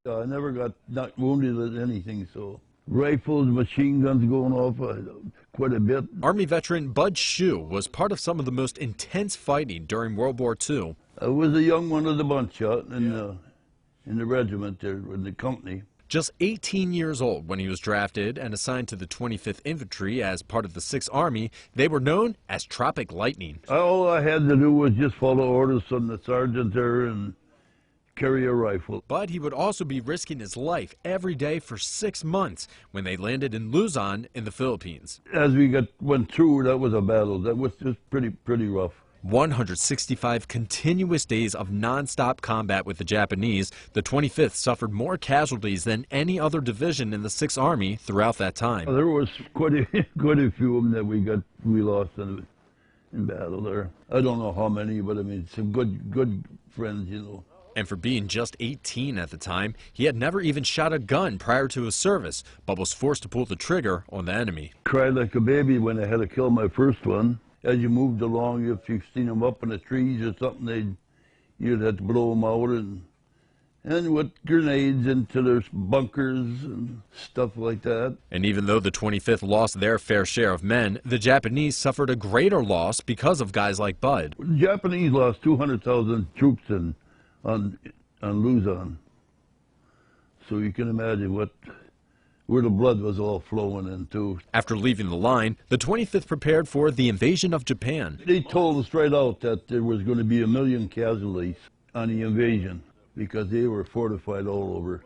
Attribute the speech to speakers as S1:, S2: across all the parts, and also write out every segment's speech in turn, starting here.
S1: I never got not wounded at anything, so rifles, machine guns going off quite a bit.
S2: Army veteran Bud Schuh was part of some of the most intense fighting during World War II.
S1: I was a young one of the bunch out in the regiment there, in the company.
S2: Just 18 years old when he was drafted and assigned to the 25th Infantry as part of the 6th Army, they were known as Tropic Lightning.
S1: All I had to do was just follow orders from the sergeant there and carry a rifle.
S2: But he would also be risking his life every day for 6 months when they landed in Luzon in the Philippines.
S1: As we went through, that was a battle. That was just pretty rough.
S2: 165 continuous days of non-stop combat with the Japanese, the 25th suffered more casualties than any other division in the 6th Army throughout that time.
S1: There was quite a few of them that we lost in battle there. I don't know how many, but I mean some good friends, you know.
S2: And for being just 18 at the time, he had never even shot a gun prior to his service, but was forced to pull the trigger on the enemy.
S1: Cried like a baby when I had to kill my first one. As you moved along, if you've seen them up in the trees or something, you'd have to blow them out and with grenades into their bunkers and stuff like that.
S2: And even though the 25th lost their fair share of men, the Japanese suffered a greater loss because of guys like Bud.
S1: The Japanese lost 200,000 troops on Luzon. So you can imagine where the blood was all flowing into.
S2: After leaving the line, the 25th prepared for the invasion of Japan.
S1: They told us right out that there was going to be 1 million casualties on the invasion because they were fortified all over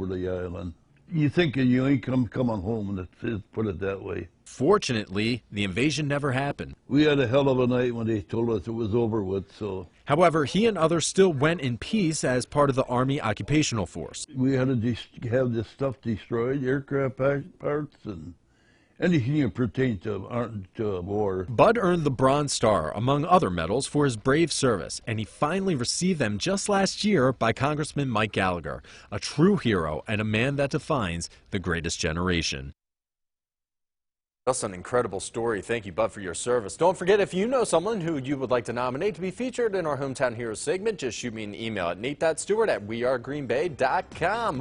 S1: the island. You think you ain't coming home, let's put it that way.
S2: Fortunately, the invasion never happened.
S1: We had a hell of a night when they told us it was over with, so.
S2: However, he and others still went in peace as part of the Army Occupational Force.
S1: We had to have this stuff destroyed, aircraft parts and anything that pertained to war.
S2: Bud earned the Bronze Star, among other medals, for his brave service, and he finally received them just last year by Congressman Mike Gallagher, a true hero and a man that defines the greatest generation. That's an incredible story. Thank you, Bud, for your service. Don't forget, if you know someone who you would like to nominate to be featured in our Hometown Heroes segment, just shoot me an email at nate.stewart@wearegreenbay.com.